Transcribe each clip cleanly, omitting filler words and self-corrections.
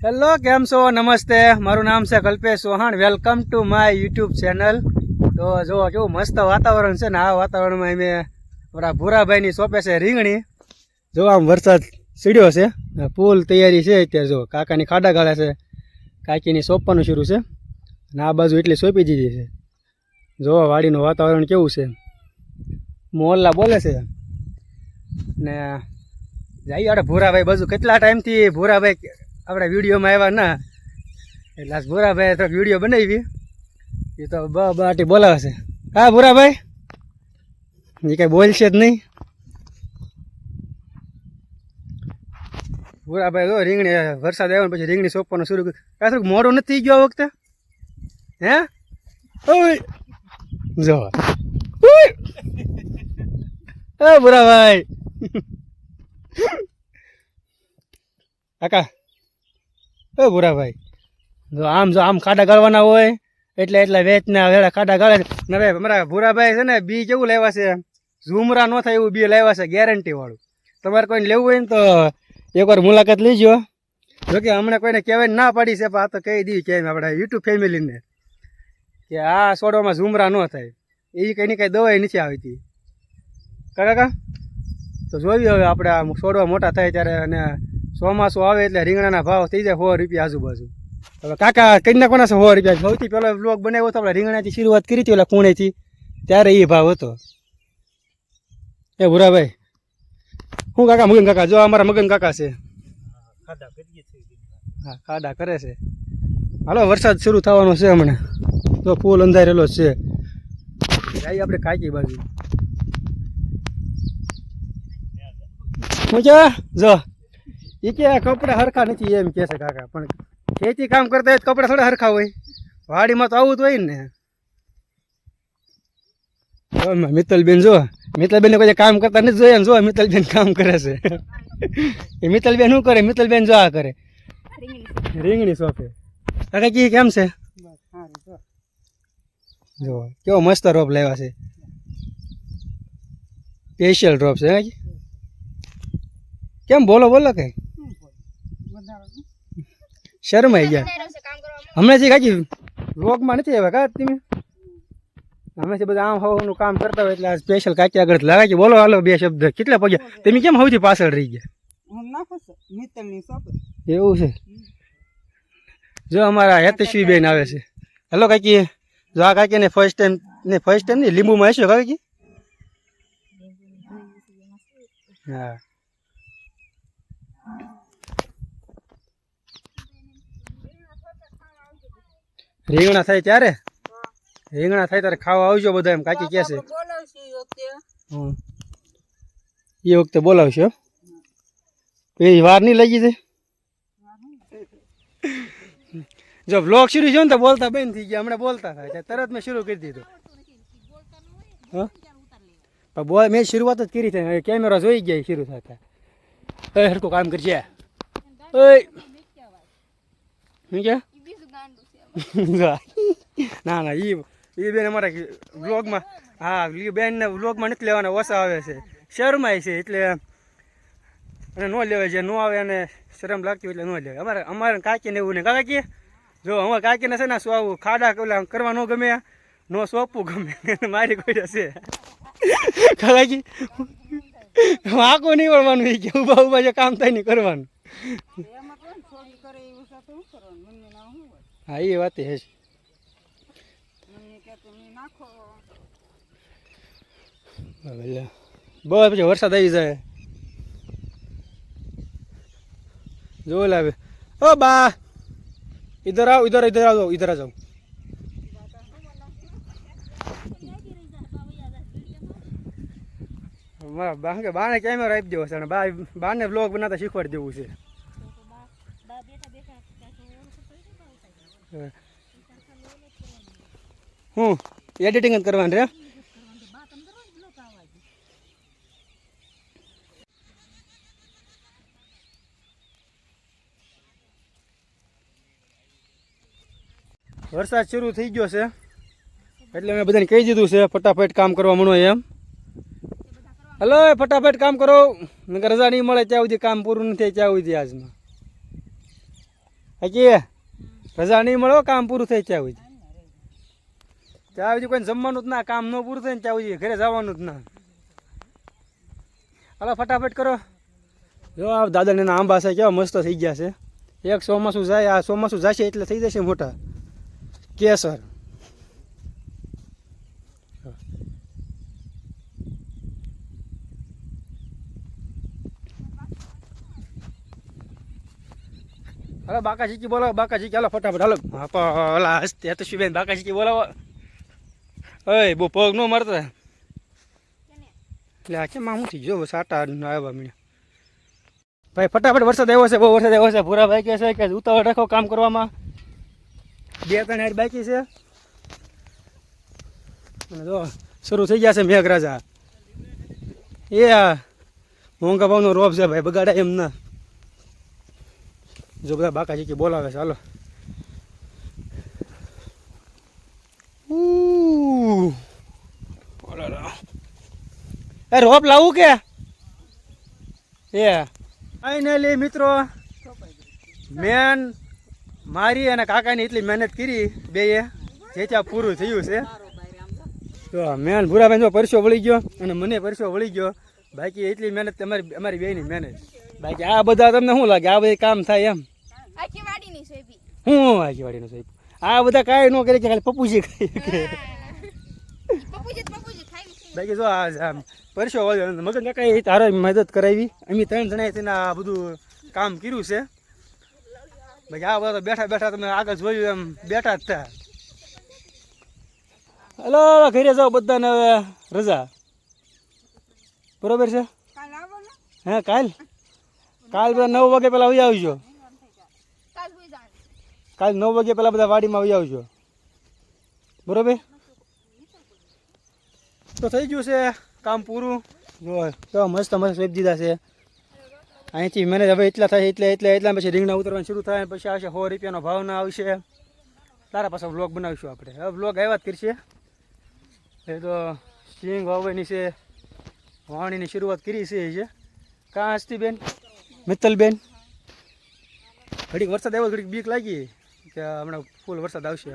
Hello, કેમ છો? નમસ્તે, મારું નામ છે Kalpesh Chauhan. Welcome to my YouTube channel. તો જો કેવું મસ્ત વાતાવરણ છે ને, આ વાતાવરણમાં અમે આપણા ભૂરાભાઈની શોપે છે રીંગણી. જો આમ વરસાદ સીડ્યો છે, પુલ તૈયારી છે અત્યારે. જો કાકાની ખાડા ગાળે છે, કાકીની સોંપવાનું શરૂ છે અને આ બાજુ એટલી સોંપી દીધી છે. જો વાડીનું વાતાવરણ કેવું છે, મોહલ્લા બોલે છે ને જઈએ આપણે ભૂરાભાઈ બાજુ. કેટલા ટાઈમથી ભૂરાભાઈ આપણે વિડીયોમાં આવ્યા ના, એટલે આજ ભૂરાભાઈ તો વિડીયો બનાવી. એ તો બાટી બોલાવે છે. હા ભૂરાભાઈ, એ કંઈ બોલશે જ નહીં. ભૂરાભાઈ જો રીંગણી વરસાદ આવ્યો ને પછી રીંગણી સોંપવાનું શરૂ કર્યું. કાંઈ થોડુંક મોડું નથી થઈ ગયું આ વખતે? હે ઓય જો હે ભૂરાભાઈ કાકા, એ ભૂરાભાઈ જો આમ ખાડા ગાળવાના હોય એટલે એટલા વેચના વેળા ખાડા ગાળે. હવે અમારા ભૂરાભાઈ છે ને બી કેવું લેવા છે, ઝુમરા ન થાય એવું બી લેવા છે, ગેરંટી વાળું. તમારે કોઈને લેવું હોય ને તો એકવાર મુલાકાત લેજો. જોકે હમણાં કોઈને કહેવાય ના પાડી છે, પણ આ તો કહી દીધી કે આપણે યુટ્યુબ ફેમિલીને કે આ છોડવામાં ઝુમરા ન થાય. એ કંઈ કંઈ દવાઈ નથી આવતી કાકા. તો જોયું હવે આપણે આ છોડવા મોટા થાય ત્યારે, અને ચોમાસું આવે એટલે રીંગણાના ભાવ થઈ જાય 100 રૂપિયા આજુબાજુ. હવે કાકા કઈ નાખવાના છે 100 રૂપિયા. સૌથી પહેલો બ્લોગ બનાવ્યો હતો આપણે રીંગણાથી શરૂઆત કરી હતી ઓલા કુણેથી, ત્યારે એ ભાવ હતો. એ ભૂરાભાઈ શું કાકા, મગન કાકા જો અમારા મગન કાકા છે. હા ખાડા કરે છે. હાલો વરસાદ શરૂ થવાનો છે હમણાં. તો ફૂલ અંધારેલો છે. જાય આપણે કાકી બાજુ. શું છે જો એ કે કપડા હરખા નથી એમ કે છે કાકા, પણ ખેતી કામ કરતા હોય કપડા થોડા હરખા હોય, વાડીમાં તો આવું જ હોય ને. મિત્તલબેન જો, મિત્તલબેન કોઈ કામ કરતા નથી જોઈએ ને, જો મિત્તલબેન કામ કરે છે. એ મિત્તલબેન શું કરે? મિત્તલબેન જો આ કરે રીંગણી સોંપે. કાકા કી કેમ છે? જો કેવો મસ્ત રોપ લેવા છે, સ્પેશિયલ રોપ છે. કેમ બોલો કઈ શરમાઈ ગયા હમણાં કાકી વ્લોગમાં નથી આવ્યા કા તમે? હમણાંથી બધા આમ હવાનું કામ કરતા હોય એટલે આ સ્પેશિયલ કાકી આગળ લાગે કે બોલો હાલો બે શબ્દ. કેટલા પગ્યા તમે? કેમ સૌથી પાછળ રહી ગયા? એવું છે. જો અમારા હેતેશ્વી બેન આવે છે. હેલો કાકી. જો આ કાકી ને ફર્સ્ટ ટાઈમ નહીં લીંબુમાં હશો કાકી? હા રીંગણા થાય ત્યારે ખાવા આવજો બધા એમ કાકી કહે છે. એ વખતે બોલાવશો. એ વાર નહીં લાગી જાય. જો વ્લોગ શરૂ થયો ને તો બોલતા બંધ થઈ ગયા. હમણાં બોલતા થાય તરત મેં શરૂ કરી દીધું. હા મેં શરૂઆત જ કરી થાય. કેમેરા જોઈ ગયા શરૂ થતા. હરખું કામ કરજે. શું કે? ના એ બેન અમારા વ્લોગમાં, હા બેનને વ્લોગમાં નથી લેવાના, ઓછા આવે છે, શરમાય છે એટલે અને ન લેવાય. જે ન આવે અને શરમ લાગતી હોય એટલે ન લેવાય. અમારે કાકીને એવું નહીં. કાકી જો અમારે કાકીને છે ને આવું ખાડા ઓલા કરવા ન ગમે, ન સોંપવું ગમે. મારી કોઈ છે કાકી આંખો નહીં વળવાનું. એ કે ઉભા જે કામ થાય નહીં કરવાનું. હા એ વાત છે. બસ પછી વરસાદ આવી જાય. જો લાવે ઓ બા ઇધર આવો, ઇધર આ જાઓ. મારા બા કે બાને કેમેરા આપી દેવો છે અને બાને વ્લોગ બનાવતા શીખવાડી દેવું છે. હું એડિટિંગ જ કરવાનું રે. વરસાદ શરૂ થઈ ગયો છે એટલે મેં બધાને કહી દીધું છે ફટાફટ કામ કરવા મળો એમ. હલો ફટાફટ કામ કરો નકર રજા નહીં મળે ત્યાં સુધી કામ પૂરું નથી થાય ત્યાં સુધી આજમાં હજી રજા નહીં મળો કામ પૂરું થાય ત્યાં સુધી કોઈને જમવાનું જ ના કામ ન પૂરું થાય ને ત્યાં સુધી ઘરે જવાનું જ ના હાલો ફટાફટ કરો જો આ દાદાને આંબા છે કેવા મસ્ત થઈ ગયા છે એક ચોમાસું જાય આ ચોમાસું જશે એટલે થઈ જશે મોટા કેસર હાલો બાકા શીખી બોલાવો બાકા શીખી હાલો ફટાફટ હાલો હા હસ્તે તો બેન બાકા શીખી બોલાવો ઓય બહુ પગ ન મારતો એટલે આ કેમ આમ થઈ જો સાટા આવ્યા મીણા ભાઈ ફટાફટ વરસાદ આવ્યો છે બહુ વરસાદ આવ્યો છે પૂરા ભાઈ કહે છે કે ઉતાવળ રાખો કામ કરવામાં 2-3 હાર બાકી છે અને જો શરૂ થઈ ગયા છે મેઘરાજા એ મોંઘા ભાવનો રોપ છે ભાઈ બગાડે એમ ના જો બધા બાકાજી કે બોલાવે છે હાલો એ રોપ લાવું કે એ ફાઇનલી મિત્રો મેન મારી અને કાકાની એટલી મહેનત કરી બેએ જે ત્યાં પૂરું થયું છે તો મેન ભૂરાભાઈ જો પરસો વળી ગયો અને મને પરસો વળી ગયો બાકી એટલી મહેનત અમારી બેની મહેનત બાકી આ બધા તમને શું લાગે આ બધી કામ થાય એમ આખી વાડીની સોયબી હું આખી વાડીનું સાહેબ આ બધા કાંઈ ન કરે કે ખાલી પપ્પુજી ખાઈ પપ્પુજી ખાઈ બાકી જો આ પરસો વળ્યો મગન કાકા તારો મદદ કરાવી અમે 3 જણાએ થઈને આ બધું કામ કર્યું છે બાકી આ બધા બેઠા બેઠા તમે આગળ જોયું એમ બેઠા જ હતા હલો ઘરે જાઓ બધાને હવે રજા બરોબર છે કાલ આવવાનો હે કાલ બધા 9 વાગે પહેલાં આવી આવજો કાલ હોઈ જાણ કાલ 9 વાગે પહેલાં બધા વાડીમાં આવી આવજો બરોબર તો થઈ ગયું છે કામ પૂરું જો કેવા મસ્ત વેચ દીધા છે અહીંથી મને હવે એટલા થાય એટલા પછી રીંગણા ઉતરવાનું શરૂ થાય પછી આવશે 100 રૂપિયાનો ભાવના આવશે તારા પાસે વ્લોગ બનાવીશું આપણે હવે વ્લોગ આવ્યા જ કરશે એ તો સિંગ વાવવાની છે વાવણીની શરૂઆત કરી છે કાં હસ્તી બેન મિત્તલબેન ઘડીક વરસાદ આવ્યો ઘડીક બીક લાગી કે હમણાં ફૂલ વરસાદ આવશે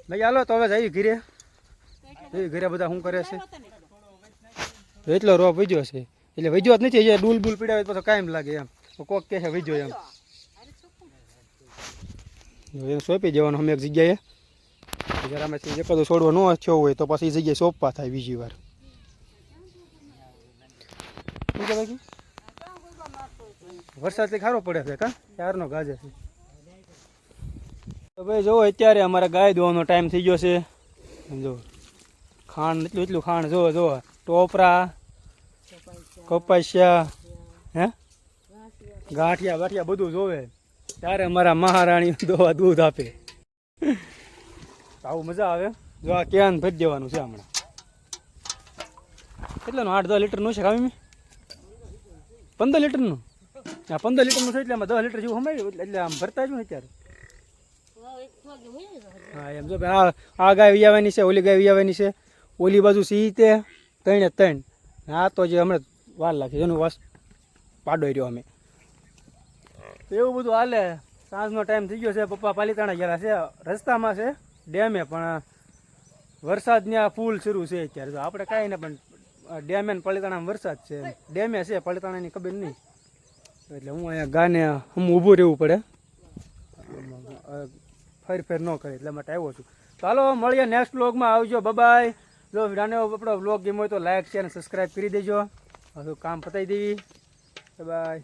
ભાઈ હાલો તો હવે જઈએ ઘરે ઘરે બધા શું કરે છે એટલો રોપ વજ્યો છે એટલે વજ્યો જ નથી ડૂલ બુલ પીડાવે તો કાયમ લાગે એમ કોક કે છે વજ્યો એમ સોંપી જવાનું અમે એક જગ્યાએ જરામાંથી એકાદો છોડવો ન થયો હોય તો પછી એ જગ્યાએ સોંપવા થાય બીજી વાર વરસાદથી ખારો પડે છે કા ચારનો ગાજે છે તો ભાઈ જોવો અત્યારે અમારે ગાય દોવાનો ટાઈમ થઈ ગયો છે જો ખાંડ એટલું ખાંડ જો ટોપરા કપાસિયા હે ગાંઠિયા બાઠિયા બધું જોવે ત્યારે અમારા મહારાણી દોવા દૂધ આપે આવું મજા આવે જો આ કેન ભરી દેવાનું છે હમણાં કેટલાનું 8-10 લીટરનું છે કામી 15 લીટરનું આ 15 લીટરનું છે એટલે આમાં 10 લીટર જેવું સમાયું એટલે આમ ભરતા જ ને અત્યારે હા એમ જો ભાઈ આ ગાય વિયાવાની છે ઓલી ગાય વિયાવાની છે ઓલી બાજુ સી તે 3 આ તો જે હમણાં વાર લાગે એનું વાસ પાડો રહ્યો અમે એવું બધું હાલે સાંજનો ટાઈમ થઈ ગયો છે પપ્પા પાલીતાણા ગયેલા છે રસ્તામાં છે ડેમે પણ વરસાદ ત્યાં ફૂલ શરૂ છે અત્યારે તો આપણે કાંઈ ને પણ ડેમે ને પાલીતાણામાં વરસાદ છે ડેમે છે પાલીતાણાની ખબર નહીં એટલે હું અહીંયા ગાને હું ઊભું રહેવું પડે ફેર ન કરે એટલે માટે આવ્યો છું ચાલો મળીએ નેક્સ્ટ વ્લોગમાં આવજો બાય જો વિડીયોને આપણો વ્લોગ ગમ્યો હોય તો લાઈક શેર અને સબસ્ક્રાઈબ કરી દેજો હવે કામ પતાવી દેવી બાય